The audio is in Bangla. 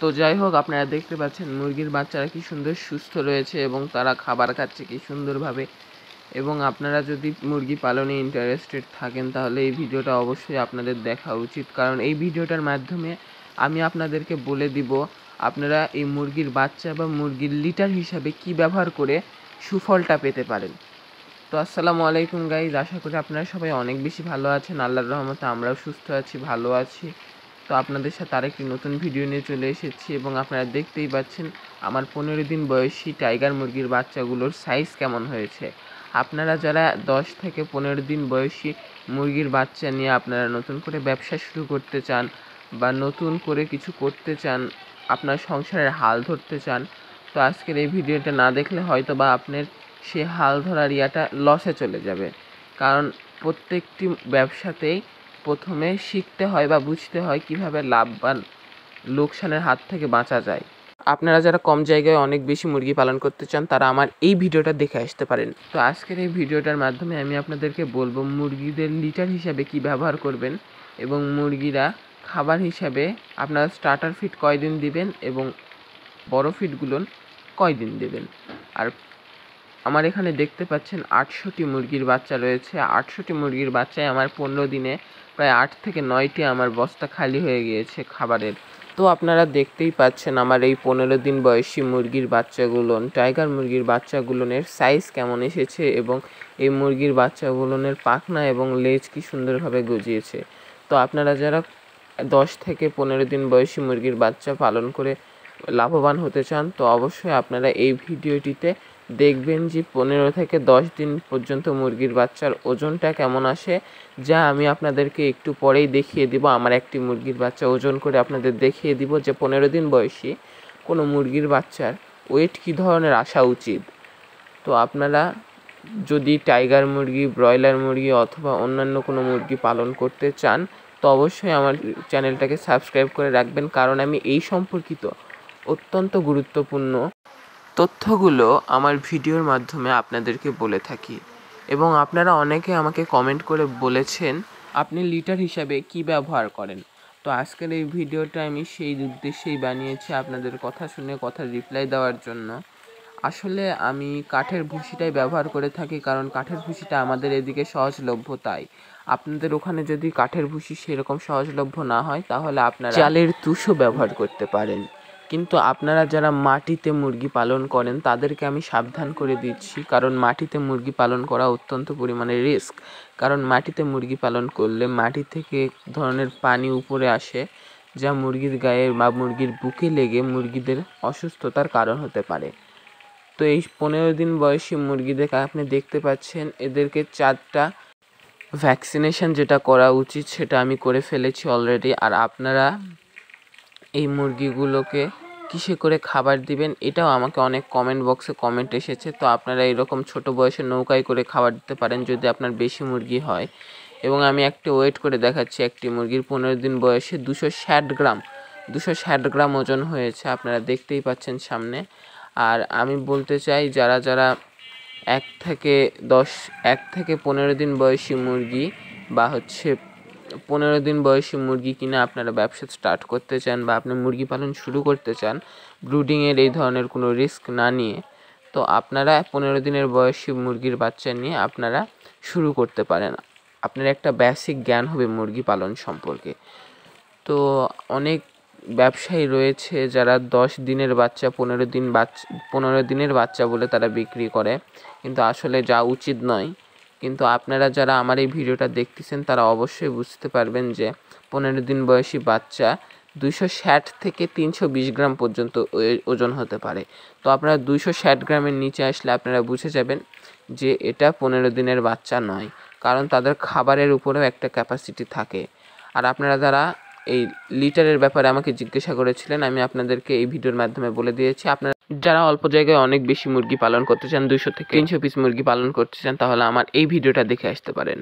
তো যাই হোক, আপনারা দেখতে পাচ্ছেন মুরগির বাচ্চারা কি সুন্দর সুস্থ রয়েছে এবং তারা খাবার খাচ্ছে কি সুন্দরভাবে। এবং আপনারা যদি মুরগি পালনে ইন্টারেস্টেড থাকেন তাহলে এই ভিডিওটা অবশ্যই আপনাদের দেখা উচিত, কারণ এই ভিডিওটার মাধ্যমে আমি আপনাদেরকে বলে দিব আপনারা এই মুরগির বাচ্চা বা মুরগির লিটার হিসাবে কি ব্যবহার করে সুফলটা পেতে পারেন। তো আসসালামু আলাইকুম গাইজ, আশা করি আপনারা সবাই অনেক বেশি ভালো আছেন। আল্লাহর রহমতে আমরাও সুস্থ আছি, ভালো আছি। তো আপনাদের সাথে আরেকটি নতুন ভিডিও নিয়ে চলে এসেছি এবং আপনারা দেখতেই পাচ্ছেন আমার 15 দিন বয়সী টাইগার মুরগির বাচ্চাগুলোর সাইজ কেমন হয়েছে। আপনারা যারা 10 থেকে 15 দিন বয়সী মুরগির বাচ্চা নিয়ে আপনারা নতুন করে ব্যবসা শুরু করতে চান বা নতুন করে কিছু করতে চান, আপনার সংসারের হাল ধরতে চান, তো আজকের এই ভিডিওটা না দেখলে হয়তো বা আপনার সে হাল ধরার ইয়াটা লসে চলে যাবে। কারণ প্রত্যেকটি ব্যবসাতেই প্রথমে শিখতে হয় বা বুঝতে হয় কিভাবে লাভ বা লোকসানের হাত থেকে বাঁচা যায়। আপনারা যারা কম জায়গায় অনেক বেশি মুরগি পালন করতে চান তারা আমার এই ভিডিওটা দেখে আসতে পারেন। তো আজকের এই ভিডিওটার মাধ্যমে আমি আপনাদেরকে বলবো মুরগিদের লিটার হিসাবে কি ব্যবহার করবেন এবং মুরগিরা খাবার হিসাবে আপনারা স্টার্টার ফিড কয়দিন দিবেন এবং বড় ফিডগুলো কয়দিন দেবেন। আর আমার এখানে দেখতে পাচ্ছেন 800টি মুরগির বাচ্চা রয়েছে। 800টি মুরগির বাচ্চায় আমার 15 দিনে প্রায় 8 থেকে 9টি আমার বস্তা খালি হয়ে গিয়েছে খাবারের। তো আপনারা দেখতেই পাচ্ছেন আমার এই 15 দিন বয়সী মুরগির বাচ্চাগুলোর, টাইগার মুরগির বাচ্চাগুলোর সাইজ কেমন এসেছে এবং এই মুরগির বাচ্চাগুলোর পাখনা এবং লেজ কি সুন্দরভাবে গজিয়েছে। তো আপনারা যারা 10 থেকে 15 দিন বয়সী মুরগির বাচ্চা পালন করে লাভবান হতে চান তো অবশ্যই আপনারা এই ভিডিওটিতে দেখবেন যে 15 থেকে 10 দিন পর্যন্ত মুরগির বাচ্চার ওজনটা কেমন আসে, যা আমি আপনাদেরকে একটু পরেই দেখিয়ে দিব। আমার একটি মুরগির বাচ্চা ওজন করে আপনাদের দেখিয়ে দিব যে 15 দিন বয়সী কোনো মুরগির বাচ্চার ওয়েট কী ধরনের আসা উচিত। তো আপনারা যদি টাইগার মুরগি, ব্রয়লার মুরগি অথবা অন্যান্য কোনো মুরগি পালন করতে চান তো অবশ্যই আমার চ্যানেলটাকে সাবস্ক্রাইব করে রাখবেন, কারণ আমি এই সম্পর্কিত অত্যন্ত গুরুত্বপূর্ণ তথ্যগুলো আমার ভিডিওর মাধ্যমে আপনাদেরকে বলে থাকি। এবং আপনারা অনেকে আমাকে কমেন্ট করে বলেছেন আপনি লিটার হিসাবে কি ব্যবহার করেন। তো আজকের এই ভিডিওটা আমি সেই উদ্দেশ্যেই বানিয়েছি, আপনাদের কথা শুনে কথার রিপ্লাই দেওয়ার জন্য। আসলে আমি কাঠের ভুসিটাই ব্যবহার করে থাকি, কারণ কাঠের ভুসিটা আমাদের এদিকে সহজলভ্য। তাই আপনাদের ওখানে যদি কাঠের ভুসি সেরকম সহজলভ্য না হয় তাহলে আপনারা চালের তুষও ব্যবহার করতে পারেন। কিন্তু আপনারা যারা মাটিতে মুরগি পালন করেন তাদেরকে আমি সাবধান করে দিচ্ছি, কারণ মাটিতে মুরগি পালন করা অত্যন্ত পরিমাণে রিস্ক। কারণ মাটিতে মুরগি পালন করলে মাটি থেকে ধরনের পানি উপরে আসে, যা মুরগির গায়ে বা মুরগির বুকে লেগে মুরগিদের অসুস্থতার কারণ হতে পারে। তো এই 15 দিন বয়সী মুরগিদেরকে আপনি দেখতে পাচ্ছেন এদেরকে 4টা ভ্যাকসিনেশন যেটা করা উচিত সেটা আমি করে ফেলেছি অলরেডি। আর আপনারা এই মুরগিগুলোকে কিসে করে খাবার দিবেন এটাও আমাকে অনেক কমেন্ট বক্সে কমেন্ট এসেছে। তো আপনারা এরকম ছোট বয়সে নৌকায় করে খাবার দিতে পারেন যদি আপনার বেশি মুরগি হয়। এবং আমি একটি ওয়েট করে দেখাচ্ছি, একটি মুরগির 15 দিন বয়সে 260 গ্রাম ওজন হয়েছে, আপনারা দেখতেই পাচ্ছেন সামনে। আর আমি বলতে চাই যারা যারা 1 থেকে 15 দিন বয়সী মুরগি বা 15 দিন বয়সী মুরগি কিনে আপনারা ব্যবসা স্টার্ট করতে চান বা আপনি মুরগি পালন শুরু করতে চান ব্রুডিংয়ের এই ধরনের কোনো রিস্ক না নিয়ে, তো আপনারা 15 দিনের বয়সী মুরগির বাচ্চা নিয়ে আপনারা শুরু করতে পারেন। আপনার একটা বেসিক জ্ঞান হবে মুরগি পালন সম্পর্কে। তো অনেক ব্যবসায়ী রয়েছে যারা 10 দিনের বাচ্চা 15 দিনের বাচ্চা বলে তারা বিক্রি করে, কিন্তু আসলে যা উচিত নয়। কিন্তু আপনারা যারা আমার এই ভিডিওটা দেখতেছেন তারা অবশ্যই বুঝতে পারবেন যে 15 দিন বয়সী বাচ্চা 260 থেকে 320 গ্রাম পর্যন্ত ওজন হতে পারে। তো আপনারা 260 গ্রামের নিচে আসলে আপনারা বুঝে যাবেন যে এটা 15 দিনের বাচ্চা নয়, কারণ তাদের খাবারের উপরেও একটা ক্যাপাসিটি থাকে। আর আপনারা যারা এই লিটারের ব্যাপারে আমাকে জিজ্ঞাসা করেছিলেন, আমি আপনাদেরকে এই ভিডিওর মাধ্যমে বলে দিয়েছি। আপনারা যারা অল্প জায়গায় অনেক বেশি মুরগি পালন করতে চান, 200 থেকে 300 পিস মুরগি পালন করতে চান, তাহলে আমার এই ভিডিওটা দেখে আসতে পারেন।